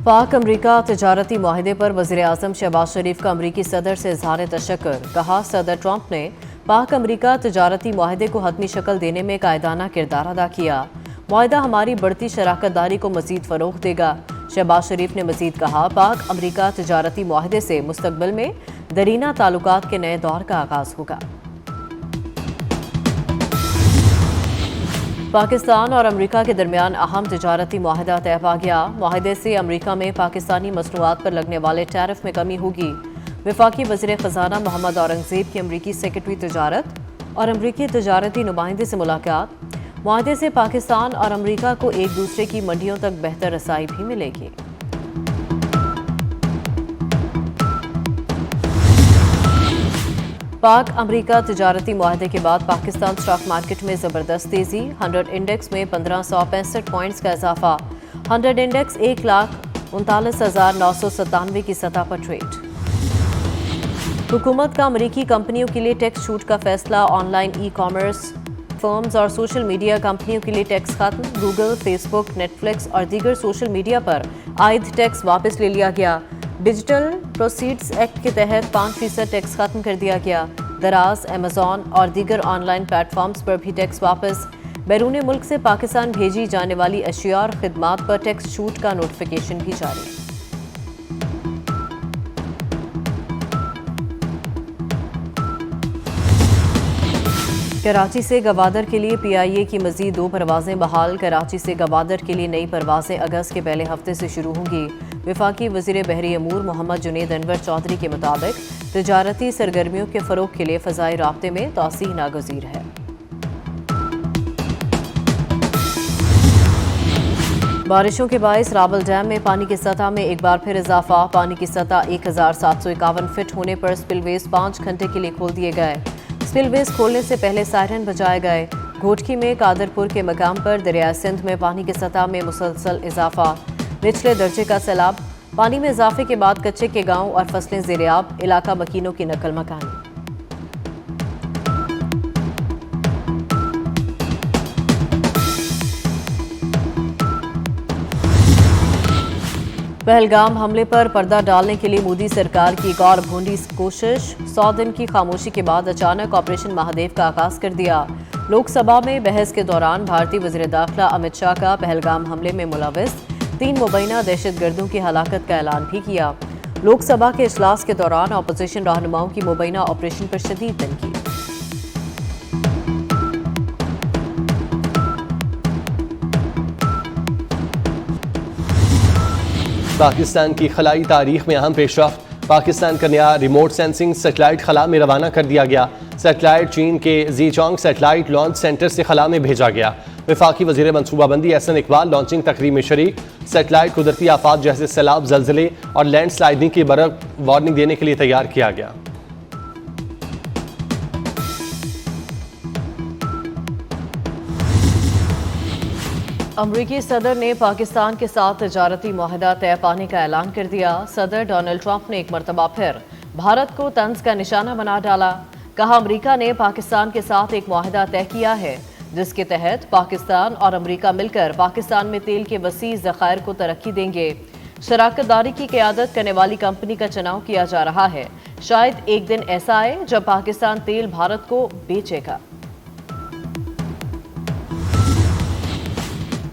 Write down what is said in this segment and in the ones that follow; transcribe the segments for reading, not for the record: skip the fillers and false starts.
पाक अमरीका तजारती माहिदे पर वज़ीर-ए-आज़म शहबाज शरीफ का अमरीकी सदर से इज़हार तशक्कुर। कहा, सदर ट्रंप ने पाक अमरीका तजारती माहिदे को हतमी शक्ल देने में कायदाना किरदार अदा किया। माहिदा हमारी बढ़ती शराकतदारी को मज़ीद फ़रोग़ देगा। शहबाज शरीफ ने मज़ीद कहा, पाक अमरीका तजारती माहिदे से मुस्तक़बिल में दरीना ताल्लुकात के नए दौर का आगाज़ होगा। पाकिस्तान और अमरीका के दरमियान अहम तजारती माहिदा तय पा गया। माहिदे से अमरीका में पाकिस्तानी मसनूआत पर लगने वाले टैरिफ में कमी होगी। वफाकी वज़ीर ख़ज़ाना मोहम्मद औरंगज़ेब की अमरीकी सेक्रेटरी तजारत और अमरीकी तजारती नुमाइंदे से मुलाकात। माहिदे से पाकिस्तान और अमरीका को एक दूसरे की मंडियों तक बेहतर रसाई भी मिलेगी। पाक अमरीका तजारती माहिदे के बाद पाकिस्तान स्टॉक मार्केट में ज़बरदस्त तेज़ी। 100 इंडेक्स में 1565 पॉइंट्स का इजाफा। 100 इंडेक्स 1,39,997 की सतह पर ट्रेड। हुकूमत का अमरीकी कंपनियों के लिए टैक्स छूट का फैसला। ऑनलाइन ई कॉमर्स फर्म्स और सोशल मीडिया कंपनियों के लिए टैक्स खत्म। गूगल, फेसबुक, नेटफ्लिक्स और दीगर सोशल मीडिया पर आयद टैक्स वापस ले लिया गया। डिजिटल प्रोसीड्स एक्ट के तहत 5% टैक्स खत्म कर दिया गया। दराज, अमेज़ॉन और दीगर ऑनलाइन प्लेटफॉर्म्स पर भी टैक्स वापस। बैरून मुल्क से पाकिस्तान भेजी जाने वाली अशिया और खिदमात पर टैक्स छूट का नोटिफिकेशन भी जारी। कराची से गवादर के लिए PIA की मज़ीद 2 परवाज़ें बहाल। कराची से गवादर के लिए नई परवाज़ें अगस्त के पहले हफ्ते से शुरू होंगी। वफाकी वज़ीर बहरी अमूर मोहम्मद जुनैद अनवर चौधरी के मुताबिक तजारती सरगर्मियों के फ़रोग़ के लिए फ़ज़ाई राब्ते में तौसीह नागज़ीर है। बारिशों के बाइस रावल डैम में पानी की सतह में एक बार फिर इजाफा। पानी की सतह 1751 फीट होने पर स्पिलवेज 5 घंटे के लिए खोल दिए गए। स्पिलवेज खोलने से पहले सायरन बजाए गए। घोटकी में कादरपुर के मकाम पर दरिया सिंध में पानी की सतह में मुसलसल इजाफा। निचले दर्जे का सैलाब। पानी में इजाफे के बाद कच्चे के गांव और फसलें ज़ेर-ए-आब। इलाका मकीनों की नकल मकानी। पहलगाम हमले पर पर्दा डालने के लिए मोदी सरकार की एक और भोंडी कोशिश। 100 दिन की खामोशी के बाद अचानक ऑपरेशन महादेव का आगाज कर दिया। लोकसभा में बहस के दौरान भारतीय वज़ीर दाखिला अमित शाह का पहलगाम हमले में मुलविस 3 मुबैना दहशतगर्दों की हलाकत का ऐलान भी किया। लोकसभा के इजलास के दौरान अपोजिशन रहनुमाओं की मुबैना ऑपरेशन पर शदीद तनकीद। पाकिस्तान की खलाई तारीख में अहम पेशरफ्त। पाकिस्तान का नया रिमोट सेंसिंग सेटेलाइट खला में रवाना कर दिया गया। सेटेलाइट चीन के ज़ीचोंग सेटेलाइट लॉन्च सेंटर से खला में भेजा गया। वफाकी वज़ीर मनसूबाबंदी एहसन इकबाल लॉन्चिंग तकरीब में शरीक। सेटेलाइट कुदरती आफात जैसे सैलाब, जलजले और लैंड स्लाइडिंग की बरक वार्निंग देने के लिए तैयार किया गया। अमरीकी सदर ने पाकिस्तान के साथ तजारती माहिदा तय पाने का ऐलान कर दिया। सदर डोनाल्ड ट्रंप ने एक मरतबा फिर भारत को तंज का निशाना बना डाला। कहा, अमरीका ने पाकिस्तान के साथ एक माहिदा तय किया है जिसके तहत पाकिस्तान और अमरीका मिलकर पाकिस्तान में तेल के वसी ज़खायर को तरक्की देंगे। शराकतदारी की क़यादत करने वाली कंपनी का चुनाव किया जा रहा है। शायद एक दिन ऐसा आए जब पाकिस्तान तेल भारत को बेचेगा।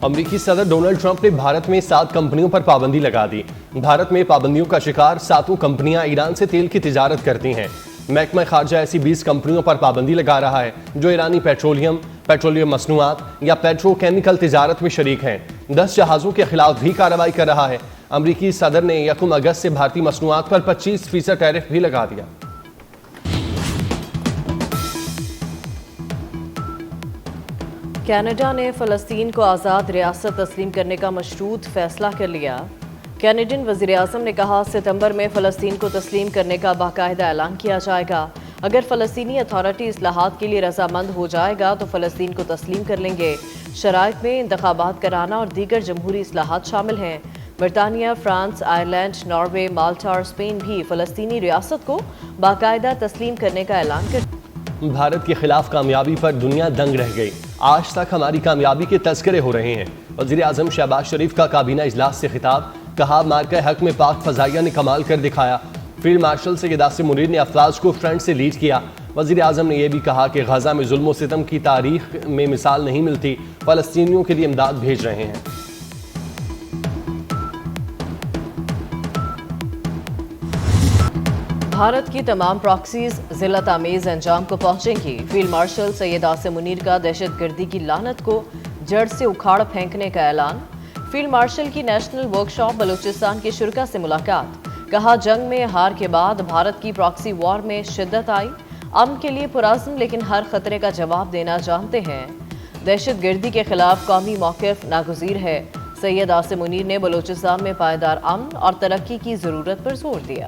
अमरीकी सदर डोनाल्ड ट्रंप ने भारत में 7 कंपनियों पर पाबंदी लगा दी। भारत में पाबंदियों का शिकार 7 कंपनियां ईरान से तेल की तिजारत करती हैं। महकमा खारजा ऐसी 20 कंपनियों पर पाबंदी लगा रहा है जो ईरानी पेट्रोलियम मसनूआत या पेट्रोकेमिकल तिजारत में शरीक हैं। 10 जहाज़ों के खिलाफ भी कार्रवाई कर रहा है। अमरीकी सदर ने 1 अगस्त से भारतीय मसनूआत पर 25% टैरिफ भी लगा दिया। कनाडा ने फ़लस्तीन को आज़ाद रियासत तस्लीम करने का मशरूत फ़ैसला कर लिया। कैनेडियन वज़ीर-ए-आज़म ने कहा, सितंबर में फ़लस्तीन को तस्लीम करने का बाकायदा ऐलान किया जाएगा। अगर फ़लस्तीनी अथॉरिटी इस्लाहात के लिए रजामंद हो जाएगा तो फ़लस्तीन को तस्लीम कर लेंगे। शराइत में इंतखाबात कराना और दीगर जमहूरी इस्लाहात शामिल हैं। बरतानिया, फ्रांस, आयरलैंड, नॉर्वे, माल्टा और स्पेन भी फ़लस्तीनी रियासत को बाकायदा तस्लीम करने का ऐलान कर। भारत के खिलाफ कामयाबी पर दुनिया दंग रह गई। आज तक हमारी कामयाबी के तज़किरे हो रहे हैं। वज़ीर-ए-आज़म शहबाज शरीफ का काबीना इजलास से खिताब। کہا مارکہ حق میں پاک فضائیہ نے کمال کر دکھایا۔ فیلڈ مارشل سید عاصم منیر نے افواج کو فرنٹ سے لیڈ کیا۔ وزیر اعظم نے یہ بھی کہا کہ غزہ میں ظلم و ستم کی تاریخ میں مثال نہیں ملتی، فلسطینیوں کے لیے امداد بھیج رہے ہیں۔ بھارت کی تمام پراکسیز ذلت آمیز انجام کو پہنچیں گی۔ فیلڈ مارشل سید عاصم منیر کا دہشت گردی کی لعنت کو جڑ سے اکھاڑ پھینکنے کا اعلان۔ فیلڈ مارشل کی نیشنل ورکشاپ بلوچستان کے شرکاء سے ملاقات۔ کہا جنگ میں ہار کے بعد بھارت کی پراکسی وار میں شدت آئی، امن کے لیے پرعزم لیکن ہر خطرے کا جواب دینا جانتے ہیں۔ دہشت گردی کے خلاف قومی موقف ناگزیر ہے۔ سید عاصم منیر نے بلوچستان میں پائیدار امن اور ترقی کی ضرورت پر زور دیا۔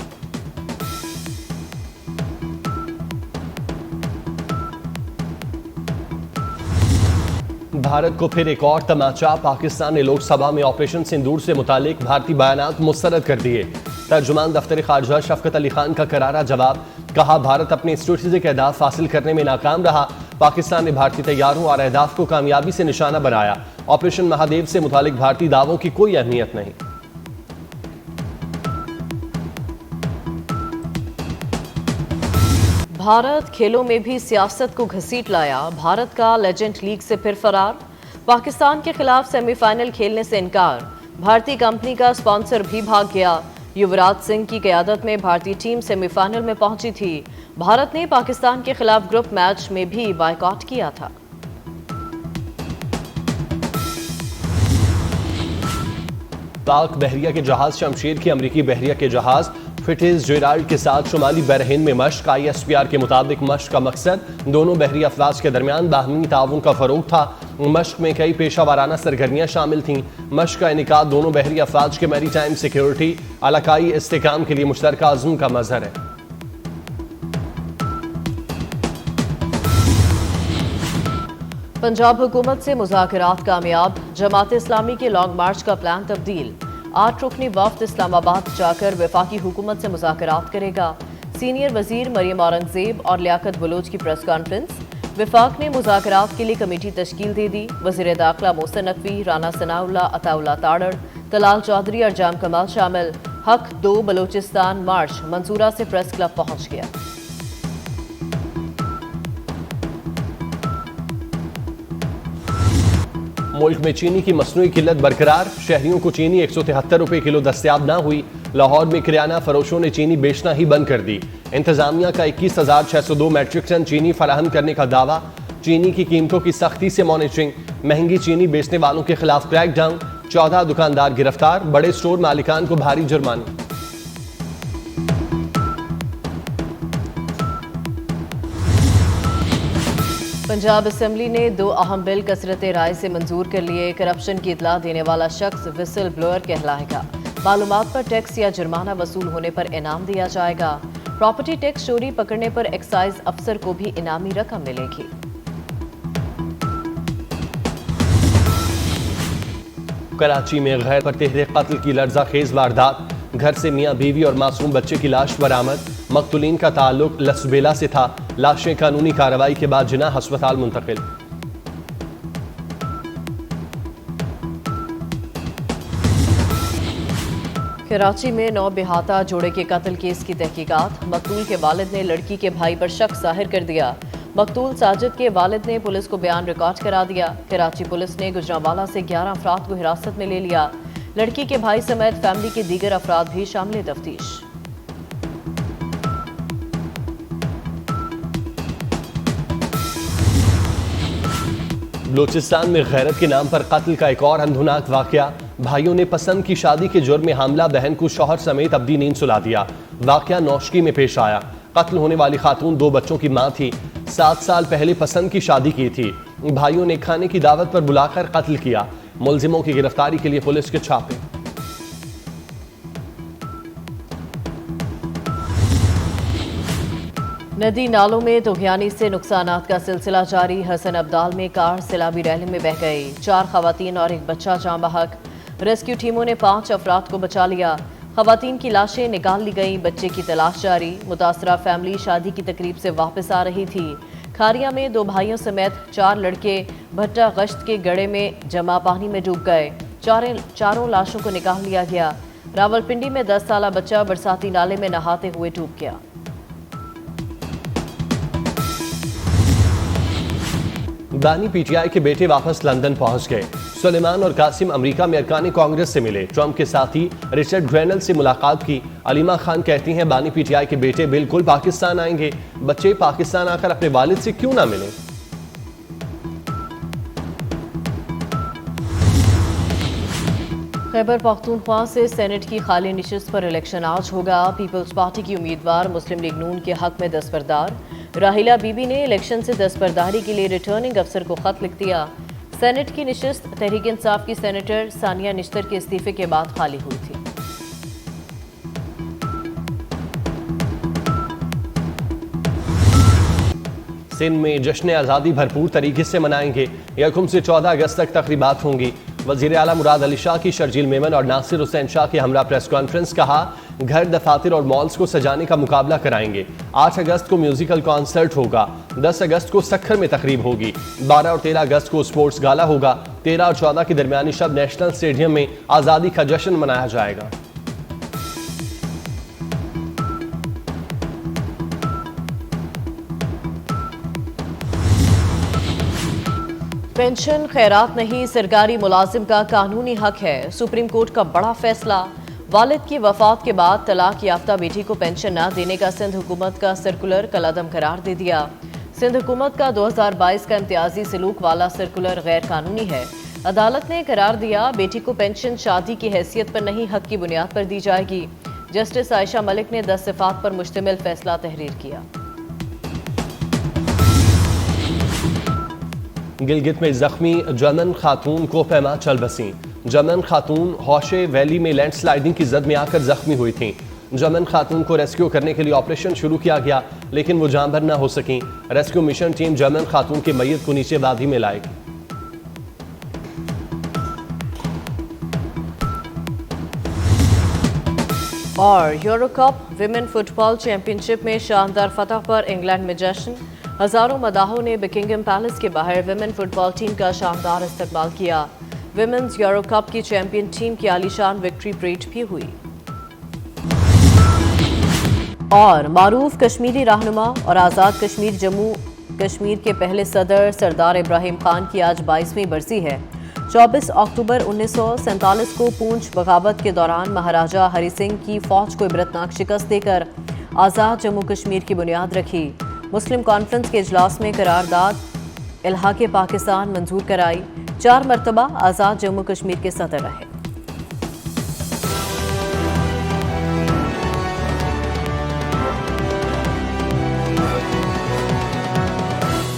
بھارت کو پھر ایک اور تماچا، پاکستان نے لوک سبھا میں آپریشن سندور سے متعلق بھارتی بیانات مسترد کر دیے۔ ترجمان دفتر خارجہ شفقت علی خان کا کرارا جواب، کہا بھارت اپنے اسٹریٹجک اہداف حاصل کرنے میں ناکام رہا، پاکستان نے بھارتی طیاروں اور اہداف کو کامیابی سے نشانہ بنایا، آپریشن مہادیو سے متعلق بھارتی دعووں کی کوئی اہمیت نہیں۔ بھارت کھیلوں میں بھی سیاست کو گھسیٹ لایا، بھارت کا لیجنڈ لیگ سے پھر فرار، پاکستان کے خلاف سیمی فائنل کھیلنے سے انکار، بھارتی کمپنی کا اسپانسر بھی بھاگ گیا، یوراج سنگھ کی قیادت میں بھارتی ٹیم سیمی فائنل میں پہنچی تھی، بھارت نے پاکستان کے خلاف گروپ میچ میں بھی بائیکاٹ کیا تھا۔ پاک بحریہ کے جہاز شمشیر کی امریکی بحریہ کے جہاز فٹز جیرالڈ کے ساتھ شمالی بحر ہند میں مشق۔ ISPR کے مطابق مشق کا مقصد دونوں بحری افواج کے درمیان باہمی تعاون کا فروغ تھا۔ مشق میں کئی پیشہ ورانہ سرگرمیاں شامل تھیں۔ مشق کا انعقاد دونوں بحری افواج کے میری ٹائم سیکیورٹی، علاقائی استحکام کے لیے مشترکہ عزم کا مظہر ہے۔ پنجاب حکومت سے مذاکرات کامیاب، جماعت اسلامی کے لانگ مارچ کا پلان تبدیل، 8 رکنی وفد اسلام آباد جا کر وفاقی حکومت سے مذاکرات کرے گا۔ سینئر وزیر مریم اورنگزیب اور لیاقت بلوچ کی پریس کانفرنس، وفاق نے مذاکرات کے لیے کمیٹی تشکیل دے دی، وزیر داخلہ محسن نقوی، رانا ثناء اللہ، عطا اللہ تاڑڑ، طلال چودھری اور جام کمال شامل۔ حق 2 بلوچستان مارچ منصورہ سے پریس کلب پہنچ گیا۔ ملک میں چینی کی مصنوعی قلت برقرار، شہریوں کو چینی 173 روپے کلو دستیاب نہ ہوئی، لاہور میں کریانہ فروشوں نے چینی بیچنا ہی بند کر دی۔ انتظامیہ کا 21,602 میٹرک ٹن چینی فراہم کرنے کا دعویٰ، چینی کی قیمتوں کی سختی سے مانیٹرنگ، مہنگی چینی بیچنے والوں کے خلاف کریک ڈاؤن، 14 دکاندار گرفتار، بڑے سٹور مالکان کو بھاری جرمانے۔ پنجاب اسمبلی نے 2 اہم بل کثرت رائے سے منظور کر لیے، کرپشن کی اطلاع دینے والا شخص وسل بلوئر کہلائے گا، معلومات پر ٹیکس یا جرمانہ وصول ہونے پر انعام دیا جائے گا، پراپرٹی ٹیکس چوری پکڑنے پر ایکسائز افسر کو بھی انعامی رقم ملے گی۔ کراچی میں غیر پر تحریک قتل کی لرزہ خیز واردات، گھر سے میاں بیوی اور معصوم بچے کی لاش برآمد، مقتولین کا تعلق لسبیلا سے تھا، لاشیں قانونی کارروائی کے بعد جناح ہسپتال منتقل۔ کراچی میں 9 بہاتہ جوڑے کے قتل کیس کی تحقیقات، مقتول کے والد نے لڑکی کے بھائی پر شک ظاہر کر دیا، مقتول ساجد کے والد نے پولیس کو بیان ریکارڈ کرا دیا، کراچی پولیس نے گجرانوالہ سے 11 افراد کو حراست میں لے لیا، لڑکی کے بھائی سمیت فیملی کے دیگر افراد بھی شامل تفتیش۔ بلوچستان میں غیرت کے نام پر قتل کا ایک اور اندھوناک واقعہ، بھائیوں نے پسند کی شادی کے جرم میں حاملہ بہن کو شوہر سمیت ابدی نیند سلا دیا، واقعہ نوشکی میں پیش آیا، قتل ہونے والی خاتون 2 بچوں کی ماں تھی، 7 سال پہلے پسند کی شادی کی تھی، بھائیوں نے کھانے کی دعوت پر بلا کر قتل کیا، ملزموں کی گرفتاری کے لیے پولیس کے چھاپے۔ ندی نالوں میں طغیانی سے نقصانات کا سلسلہ جاری، حسن ابدال میں کار سیلابی ریلی میں بہہ گئی، 4 خواتین اور 1 بچہ جاں بحق، ریسکیو ٹیموں نے 5 افراد کو بچا لیا، خواتین کی لاشیں نکال لی گئیں، بچے کی تلاش جاری، متاثرہ فیملی شادی کی تقریب سے واپس آ رہی تھی، کھاریا میں 2 بھائیوں سمیت 4 لڑکے بھٹا گشت کے گڑھے میں جمع پانی میں ڈوب گئے، چاروں لاشوں کو نکال لیا گیا، रावलपिंडी में 10 साला बच्चा बरसाती नाले में नहाते हुए डूब गया। बानी पीटीआई के बेटे वापस लंदन पहुंच गए। सुलेमान और कासिम अमेरिका में अरकान कांग्रेस से मिले। ट्रंप के साथी रिचर्ड ग्रेनल से मुलाकात की। अलीमा खान कहती हैं बानी पीटीआई के बेटे बिल्कुल पाकिस्तान आएंगे। बच्चे पाकिस्तान आकर अपने वालिद से क्यों ना मिलें। खैबर पख्तूनख्वा से सेनेट की खाली नशिस्त पर इलेक्शन आज होगा। पीपल्स पार्टी की उम्मीदवार मुस्लिम लीग नून के हक में दस्तबरदार राहिला बीबी ने इलेक्शन से दस्तबरदारी के लिए रिटर्निंग अफसर को खत लिख दिया। सेनेट की नशिस्त तहरीक इंसाफ की सेनेटर सानिया निश्तर के इस्तीफे के बाद खाली हुई थी। सिंध में जश्न आज़ादी भरपूर तरीके से मनाएंगे। यकम से 14 अगस्त तक तकरीबात होंगी। वज़ीर आला मुराद अली शाह की शर्जील मेमन और नासिर हुसैन शाह की हमरा प्रेस कॉन्फ्रेंस। कहा घर, दफातर और मॉल्स को सजाने का मुकाबला कराएंगे। 8 अगस्त को म्यूजिकल कॉन्सर्ट होगा। 10 अगस्त को सखर में तकरीब होगी। 12 और 13 अगस्त को स्पोर्ट्स गाला होगा। 13 और 14 की दरमियानी शब नेशनल स्टेडियम में आज़ादी का जश्न मनाया जाएगा। पेंशन खैरात नहीं, सरकारी मुलाजिम का कानूनी हक है। सुप्रीम कोर्ट का बड़ा फैसला। वालिद की वफात के बाद तलाक याफ्ता बेटी को पेंशन न देने का सिंध हुकूमत का सर्कुलर कलअदम करार दे दिया। सिंध हुकूमत का 2022 का इम्तियाजी सलूक वाला सर्कुलर गैर कानूनी है। अदालत ने करार दिया बेटी को पेंशन शादी की हैसियत पर नहीं, हक की बुनियाद पर दी जाएगी। जस्टिस आयशा मलिक ने 10 सिफात पर मुश्तमिल फैसला तहरीर किया। गिलगित में जख्मी जर्मन खातून को पैमा चल बसी। जर्मन खातून हौशे वैली में लैंडस्लाइडिंग की जद में आकर जख्मी हुई थीं। जर्मन खातून को रेस्क्यू करने के लिए ऑपरेशन शुरू किया गया, लेकिन वो जानबर न हो सकी। रेस्क्यू मिशन टीम जर्मन खातून की मैयत को नीचे वादी में लाएगी। और euro cup women football championship में शानदार फतह पर इंग्लैंड में जश्न। हजारों मदाहों ने बकिंगम पैलेस के बाहर विमेन फुटबॉल टीम का शानदार इस्तकबाल किया। विमेन्स यूरो कप की चैंपियन टीम की आलीशान विक्ट्री परेड भी हुई। और मारूफ कश्मीरी रहनुमा और आज़ाद कश्मीर जम्मू कश्मीर के पहले सदर सरदार इब्राहिम खान की आज 22वीं बरसी है। 24 अक्टूबर 1947 को पूंछ बगावत के दौरान महाराजा हरि सिंह की फौज को इबरतनाक शिकस्त देकर आज़ाद जम्मू कश्मीर की बुनियाद रखी। मुस्लिम कॉन्फ्रेंस के इजलास में करारदाद इल्हाके पाकिस्तान मंजूर कराई। 4 मरतबा आज़ाद जम्मू कश्मीर के सदर रहे।